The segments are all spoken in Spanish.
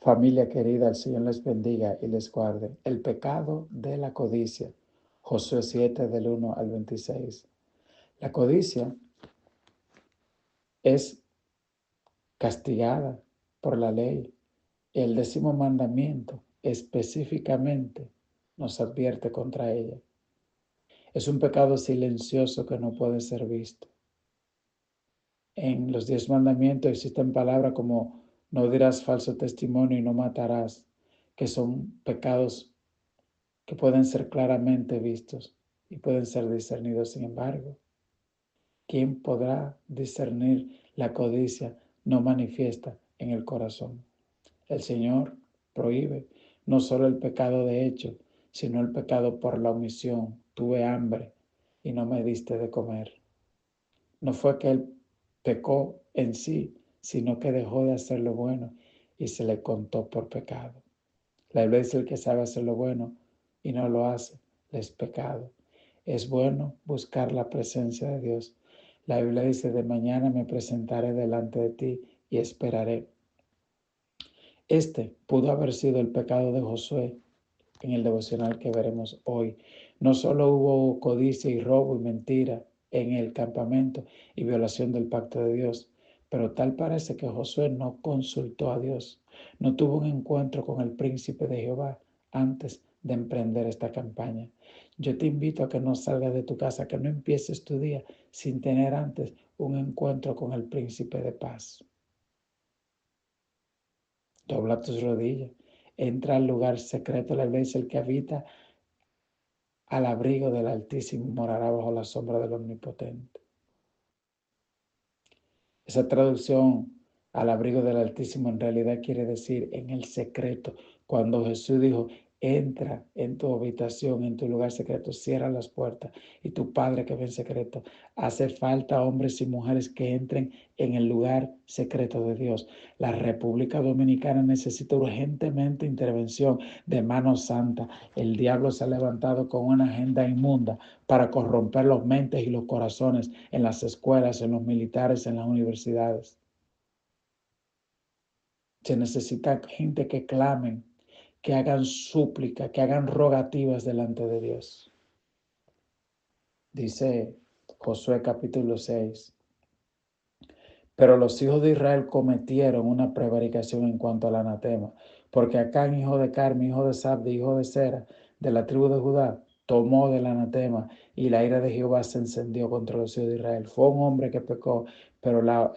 Familia querida, el Señor les bendiga y les guarde. El pecado de la codicia. Josué 7 del 1 al 26. La codicia es castigada por la ley. El 10º mandamiento específicamente nos advierte contra ella. Es un pecado silencioso que no puede ser visto. En los 10 mandamientos existen palabras como no dirás falso testimonio y no matarás, que son pecados que pueden ser claramente vistos y pueden ser discernidos. Sin embargo, ¿quién podrá discernir la codicia no manifiesta en el corazón? El Señor prohíbe no solo el pecado de hecho, sino el pecado por la omisión. Tuve hambre y no me diste de comer. No fue que Él pecó en sí, sino que dejó de hacer lo bueno y se le contó por pecado. La Biblia dice: el que sabe hacer lo bueno y no lo hace, le es pecado. Es bueno buscar la presencia de Dios. La Biblia dice: de mañana me presentaré delante de ti y esperaré. Este pudo haber sido el pecado de Josué en el devocional que veremos hoy. No solo hubo codicia y robo y mentira en el campamento y violación del pacto de Dios, pero tal parece que Josué no consultó a Dios, no tuvo un encuentro con el príncipe de Jehová antes de emprender esta campaña. Yo te invito a que no salgas de tu casa, que no empieces tu día sin tener antes un encuentro con el príncipe de paz. Dobla tus rodillas, entra al lugar secreto. La Biblia dice: el que habita al abrigo del Altísimo morará bajo la sombra del Omnipotente. Esa traducción, al abrigo del Altísimo, en realidad quiere decir en el secreto. Cuando Jesús dijo: entra en tu habitación, en tu lugar secreto, cierra las puertas y tu Padre que ve en secreto. Hace falta hombres y mujeres que entren en el lugar secreto de Dios. La República Dominicana necesita urgentemente intervención de mano santa. El diablo se ha levantado con una agenda inmunda para corromper las mentes y los corazones en las escuelas, en los militares, en las universidades. Se necesita gente que clamen, que hagan súplica, que hagan rogativas delante de Dios. Dice Josué capítulo 6. Pero los hijos de Israel cometieron una prevaricación en cuanto al anatema, porque Acán, hijo de Carmi, hijo de Sabdi, hijo de Sera, de la tribu de Judá, tomó del anatema, y la ira de Jehová se encendió contra los hijos de Israel. Fue un hombre que pecó, pero la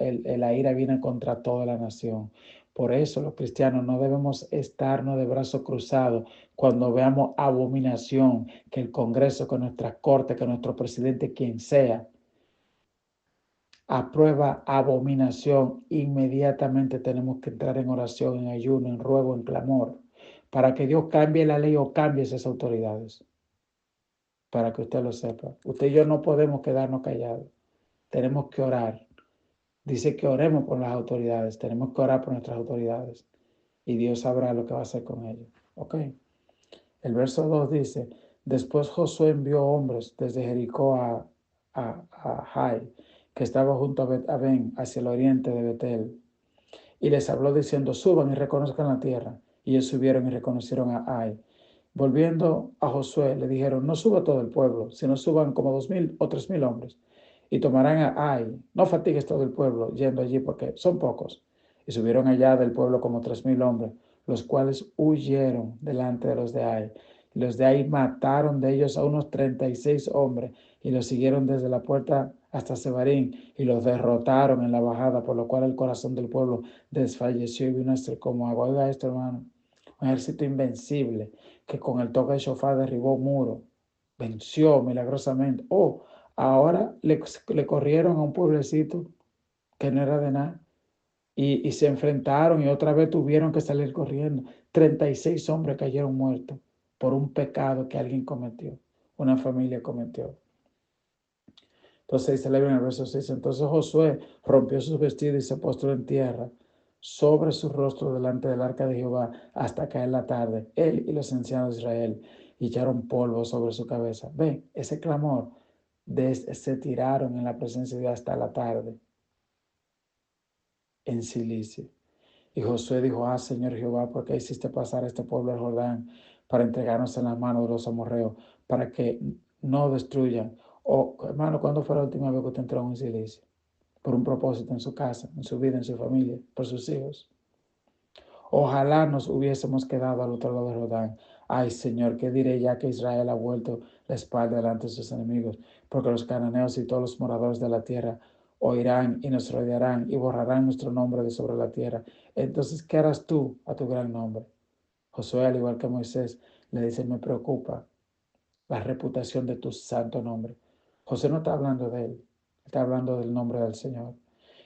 ira viene contra toda la nación. Por eso los cristianos no debemos estarnos de brazos cruzados cuando veamos abominación, que el Congreso, que nuestra corte, que nuestro presidente, quien sea, aprueba abominación. Inmediatamente tenemos que entrar en oración, en ayuno, en ruego, en clamor, para que Dios cambie la ley o cambie esas autoridades. Para que usted lo sepa. Usted y yo no podemos quedarnos callados. Tenemos que orar. Dice que oremos por las autoridades. Tenemos que orar por nuestras autoridades. Y Dios sabrá lo que va a hacer con ellos. ¿Ok? El verso 2 dice: después Josué envió hombres desde Jericó a Jai, que estaba junto a Ben, hacia el oriente de Betel, y les habló diciendo: suban y reconozcan la tierra. Y ellos subieron y reconocieron a Ai. Volviendo a Josué, le dijeron: no suba todo el pueblo, sino suban como 2000 o 3000 hombres, y tomarán a Ai. No fatigues todo el pueblo yendo allí, porque son pocos. Y subieron allá del pueblo como 3000 hombres, los cuales huyeron delante de los de Ai. Y los de Ai mataron de ellos a unos 36 hombres, y los siguieron desde la puerta hasta Sebarín, y los derrotaron en la bajada, por lo cual el corazón del pueblo desfalleció y vino a ser como agua. Oiga esto, hermano: un ejército invencible que con el toque de shofar derribó muro, venció milagrosamente. Ahora le corrieron a un pueblecito que no era de nada, y se enfrentaron, y otra vez tuvieron que salir corriendo. 36 hombres cayeron muertos por un pecado que alguien cometió, una familia cometió. Entonces dice la Biblia en el verso 6: entonces Josué rompió sus vestidos y se postró en tierra sobre su rostro delante del arca de Jehová hasta caer la tarde. Él y los ancianos de Israel echaron polvo sobre su cabeza. Ven, ese clamor, se tiraron en la presencia de Dios hasta la tarde en silicio. Y Josué dijo, Señor Jehová, ¿por qué hiciste pasar a este pueblo el Jordán para entregarnos en las manos de los amorreos, para que no destruyan? Hermano, ¿cuándo fue la última vez que usted entró en un silicio? Por un propósito en su casa, en su vida, en su familia, por sus hijos. Ojalá nos hubiésemos quedado al otro lado del Jordán. Ay, Señor, ¿qué diré ya que Israel ha vuelto la espalda delante de sus enemigos? Porque los cananeos y todos los moradores de la tierra oirán y nos rodearán y borrarán nuestro nombre de sobre la tierra. Entonces, ¿qué harás tú a tu gran nombre? Josué, al igual que Moisés, le dice, me preocupa la reputación de tu santo nombre. José no está hablando de él, está hablando del nombre del Señor.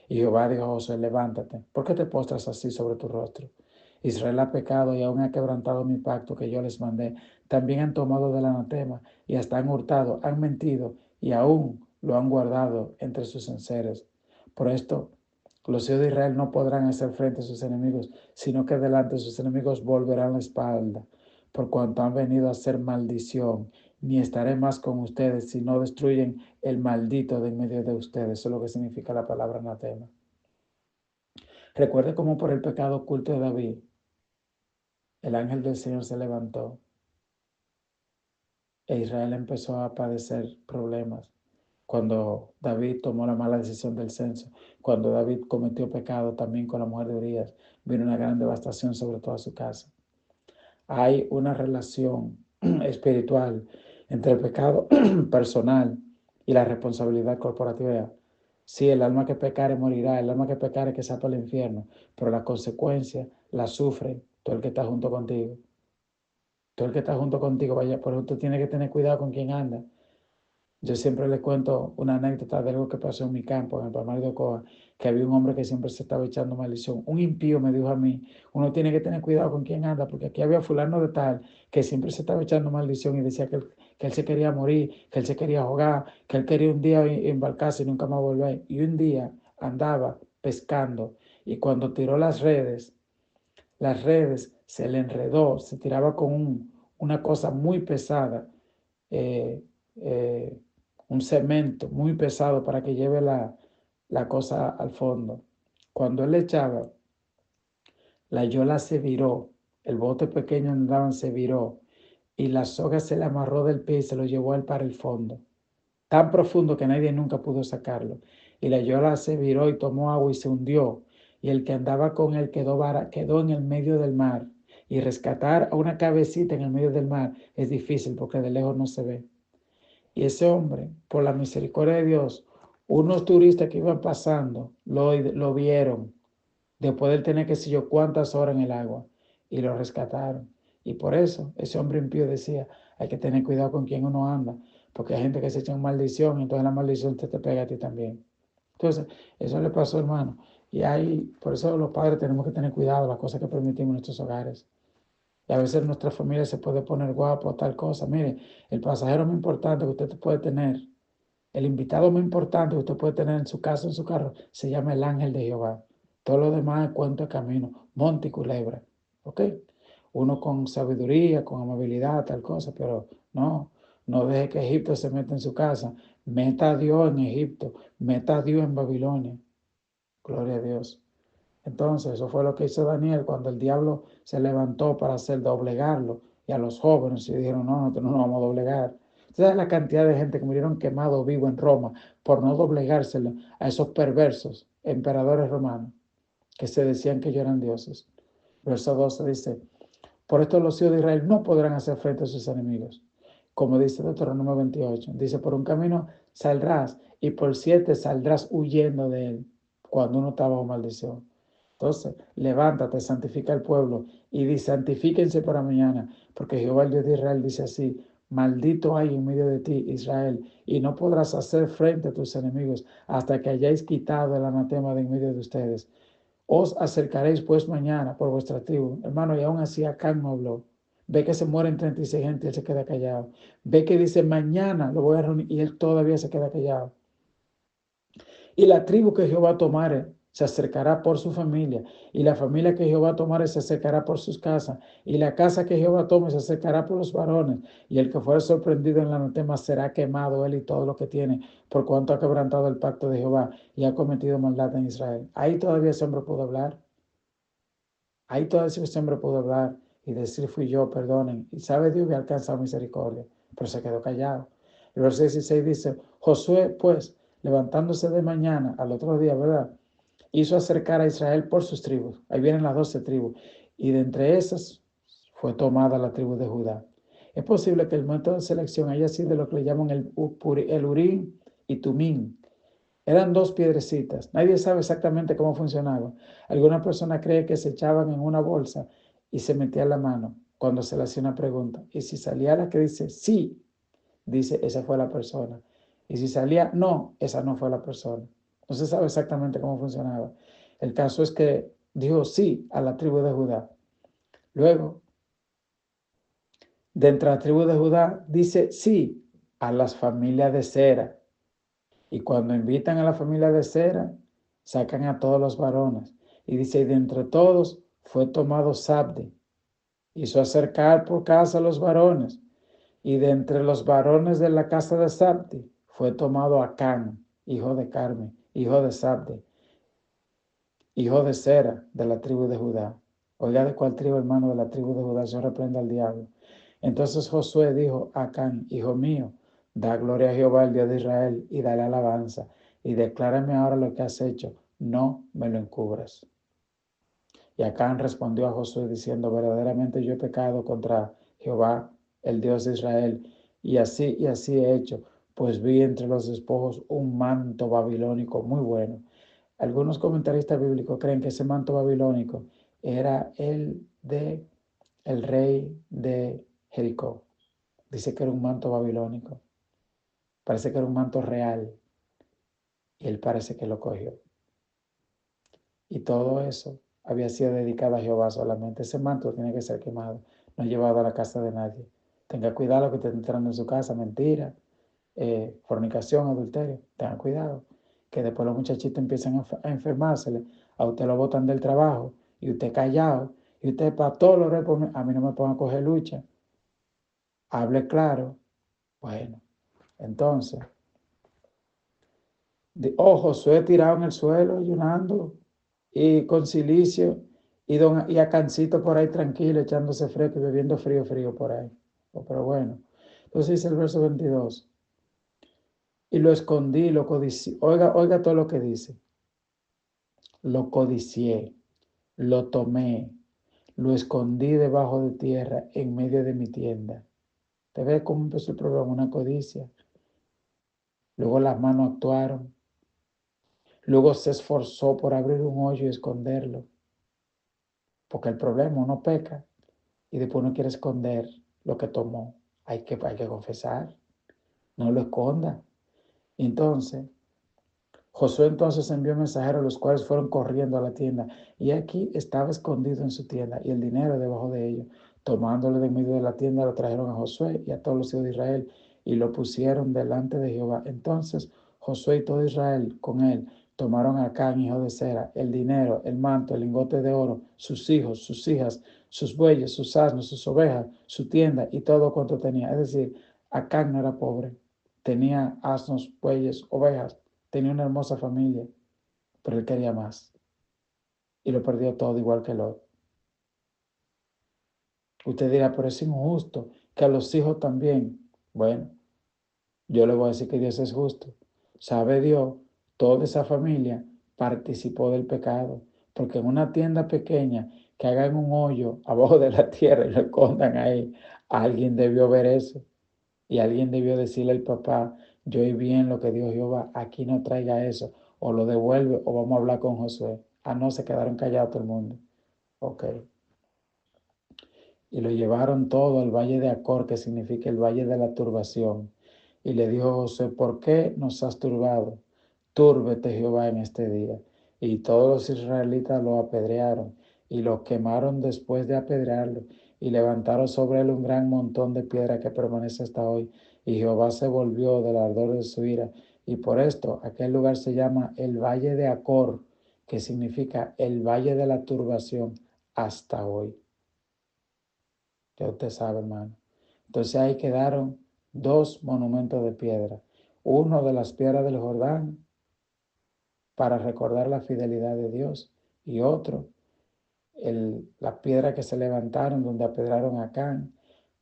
Y Jehová dijo a Josué, levántate, ¿por qué te postras así sobre tu rostro? Israel ha pecado y aún ha quebrantado mi pacto que yo les mandé. También han tomado del anatema y hasta han hurtado, han mentido y aún lo han guardado entre sus enseres. Por esto, los hijos de Israel no podrán hacer frente a sus enemigos, sino que delante de sus enemigos volverán la espalda, por cuanto han venido a hacer maldición. Ni estaré más con ustedes si no destruyen el maldito de en medio de ustedes. Eso es lo que significa la palabra anatema. Recuerde cómo por el pecado oculto de David, el ángel del Señor se levantó e Israel empezó a padecer problemas. Cuando David tomó la mala decisión del censo, cuando David cometió pecado también con la mujer de Urías, vino una gran devastación sobre toda su casa. Hay una relación espiritual entre el pecado personal y la responsabilidad corporativa. Sí, el alma que pecare morirá, el alma que pecare que sea para el infierno, pero la consecuencia la sufre todo el que está junto contigo. Todo el que está junto contigo, vaya, por eso tú tienes que tener cuidado con quién anda. Yo siempre le cuento una anécdota de algo que pasó en mi campo, en el Palmar de Ocoa, que había un hombre que siempre se estaba echando maldición. Un impío me dijo a mí, uno tiene que tener cuidado con quién anda, porque aquí había fulano de tal que siempre se estaba echando maldición y decía que él se quería morir, que él se quería ahogar, que él quería un día embarcarse y nunca más volver. Y un día andaba pescando y cuando tiró las redes se le enredó, se tiraba con una cosa muy pesada. eh, eh, un cemento muy pesado para que lleve la cosa al fondo. Cuando él le echaba, la yola se viró, el bote pequeño donde andaban se viró y la soga se le amarró del pie y se lo llevó él para el fondo, tan profundo que nadie nunca pudo sacarlo. Y la yola se viró y tomó agua y se hundió. Y el que andaba con él quedó en el medio del mar. Y rescatar a una cabecita en el medio del mar es difícil porque de lejos no se ve. Y ese hombre, por la misericordia de Dios, unos turistas que iban pasando lo vieron después de él tener que sé yo cuántas horas en el agua y lo rescataron. Y por eso ese hombre impío decía, hay que tener cuidado con quién uno anda, porque hay gente que se echa en maldición y entonces la maldición te pega a ti también. Entonces, eso le pasó, hermano. Y ahí, por eso los padres tenemos que tener cuidado de las cosas que permitimos en nuestros hogares. Y a veces nuestra familia se puede poner guapo, tal cosa. Mire, el pasajero más importante que usted puede tener, el invitado más importante que usted puede tener en su casa, en su carro, se llama el ángel de Jehová. Todo lo demás es cuento de camino, monte y culebra. ¿Ok? Uno con sabiduría, con amabilidad, tal cosa, pero no deje que Egipto se meta en su casa. Meta a Dios en Egipto, meta a Dios en Babilonia. Gloria a Dios. Entonces, eso fue lo que hizo Daniel cuando el diablo se levantó para hacer doblegarlo. Y a los jóvenes y dijeron, no, nosotros no nos vamos a doblegar. ¿Sabes la cantidad de gente que murieron quemados vivos en Roma por no doblegárselo a esos perversos emperadores romanos que se decían que ellos eran dioses? Verso 12 dice, por esto los hijos de Israel no podrán hacer frente a sus enemigos. Como dice Deuteronomio 28, dice, por un camino saldrás y por 7 saldrás huyendo de él cuando uno está bajo maldición. Entonces, levántate, santifica el pueblo y di, santifíquense para mañana, porque Jehová el Dios de Israel dice así, maldito hay en medio de ti, Israel, y no podrás hacer frente a tus enemigos hasta que hayáis quitado el anatema de en medio de ustedes. Os acercaréis pues mañana por vuestra tribu. Hermano, y aún así Acán no habló. Ve que se mueren 36 gente y él se queda callado. Ve que dice mañana lo voy a reunir y él todavía se queda callado. Y la tribu que Jehová tomare se acercará por su familia, y la familia que Jehová tomare se acercará por sus casas, y la casa que Jehová tome se acercará por los varones, y el que fuere sorprendido en el anatema será quemado él y todo lo que tiene, por cuanto ha quebrantado el pacto de Jehová y ha cometido maldad en Israel. Ahí todavía ese hombre pudo hablar. Ahí todo ese hombre pudo hablar y decir, fui yo, perdonen. Y sabe Dios que ha alcanzado misericordia, pero se quedó callado. El verso 16 dice, Josué, pues, levantándose de mañana, al otro día, ¿verdad? Hizo acercar a Israel por sus tribus. Ahí vienen las 12 tribus. Y de entre esas fue tomada la tribu de Judá. Es posible que el método de selección haya sido lo que le llaman el Urim y Tumim. Eran dos piedrecitas. Nadie sabe exactamente cómo funcionaba. Alguna persona cree que se echaban en una bolsa y se metía la mano cuando se le hacía una pregunta. Y si salía la que dice sí, dice esa fue la persona. Y si salía no, esa no fue la persona. No se sabe exactamente cómo funcionaba. El caso es que dijo sí a la tribu de Judá. Luego, dentro de la tribu de Judá, dice sí a las familias de Sera. Y cuando invitan a la familia de Sera, sacan a todos los varones. Y dice, y de entre todos fue tomado Zabdi. Hizo acercar por casa a los varones. Y de entre los varones de la casa de Zabdi fue tomado Acán, hijo de Carme, hijo de Zabdi, hijo de Sera, de la tribu de Judá. Oiga, ¿de cuál tribu, hermano? De la tribu de Judá. Yo reprenda al diablo. Entonces Josué dijo a Acán, hijo mío, da gloria a Jehová, el Dios de Israel, y dale alabanza, y declárame ahora lo que has hecho, no me lo encubras. Y Acán respondió a Josué diciendo, verdaderamente yo he pecado contra Jehová, el Dios de Israel, y así he hecho, pues vi entre los despojos un manto babilónico muy bueno. Algunos comentaristas bíblicos creen que ese manto babilónico era el rey de Jericó. Dice que era un manto babilónico. Parece que era un manto real. Y él parece que lo cogió. Y todo eso había sido dedicado a Jehová solamente. Ese manto tiene que ser quemado, no llevado a la casa de nadie. Tenga cuidado que te estén entrando en su casa, mentira, fornicación, adulterio. Tenga cuidado, que después los muchachitos empiezan a enfermársele. A usted lo botan del trabajo y usted callado. Y usted para todo lo repone. A mí no me pongan a coger lucha. Hable claro. Bueno, entonces, Josué tirado en el suelo, ayunando, y con cilicio, y a Cancito por ahí tranquilo, echándose fresco y bebiendo frío por ahí. Pero bueno, entonces dice el verso 22, y lo escondí, lo codicié. Oiga todo lo que dice. Lo codicié, lo tomé, lo escondí debajo de tierra en medio de mi tienda. ¿Te ves cómo empezó el programa? Una codicia. Luego las manos actuaron. Luego se esforzó por abrir un hoyo y esconderlo. Porque el problema, uno peca y después uno quiere esconder lo que tomó. Hay que confesar. No lo esconda. Entonces, Josué entonces envió mensajeros, los cuales fueron corriendo a la tienda. Y aquí estaba escondido en su tienda y el dinero debajo de ellos. Tomándolo de medio de la tienda, lo trajeron a Josué y a todos los hijos de Israel y lo pusieron delante de Jehová. Entonces Josué y todo Israel con él tomaron a Acán, hijo de Sera, el dinero, el manto, el lingote de oro, sus hijos, sus hijas, sus bueyes, sus asnos, sus ovejas, su tienda y todo cuanto tenía. Es decir, Acán no era pobre. Tenía asnos, bueyes, ovejas. Tenía una hermosa familia, pero él quería más. Y lo perdió todo igual que Lot. Usted dirá, pero es injusto que a los hijos también. Bueno, yo le voy a decir que Dios es justo. Sabe Dios, toda esa familia participó del pecado. Porque en una tienda pequeña que hagan un hoyo abajo de la tierra y lo escondan ahí, alguien debió ver eso. Y alguien debió decirle al papá, yo oí bien lo que dijo Jehová, aquí no traiga eso, o lo devuelve o vamos a hablar con Josué. Ah, no, se quedaron callados todo el mundo. Ok. Y lo llevaron todo al valle de Acor, que significa el valle de la turbación. Y le dijo Josué, ¿por qué nos has turbado? Túrbete Jehová en este día. Y todos los israelitas lo apedrearon y lo quemaron después de apedrearlo y levantaron sobre él un gran montón de piedra que permanece hasta hoy. Y Jehová se volvió del ardor de su ira. Y por esto aquel lugar se llama el valle de Acor, que significa el valle de la turbación hasta hoy. Ya usted sabe, hermano. Entonces ahí quedaron dos monumentos de piedra. Uno de las piedras del Jordán para recordar la fidelidad de Dios y otro las piedras que se levantaron donde apedraron a Can,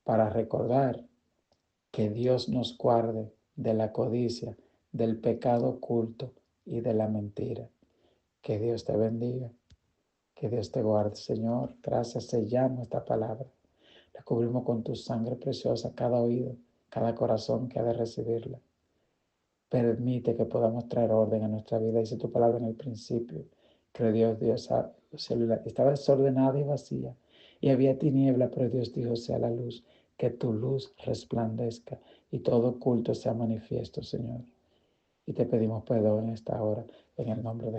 para recordar que Dios nos guarde de la codicia, del pecado oculto y de la mentira. Que Dios te bendiga, que Dios te guarde, Señor. Gracias, sellamos esta palabra. La cubrimos con tu sangre preciosa, cada oído, cada corazón que ha de recibirla. Permite que podamos traer orden a nuestra vida. Dice tu palabra en el principio, que Dios estaba desordenada y vacía, y había tiniebla, pero Dios dijo, sea la luz, que tu luz resplandezca y todo culto sea manifiesto, Señor. Y te pedimos perdón en esta hora, en el nombre de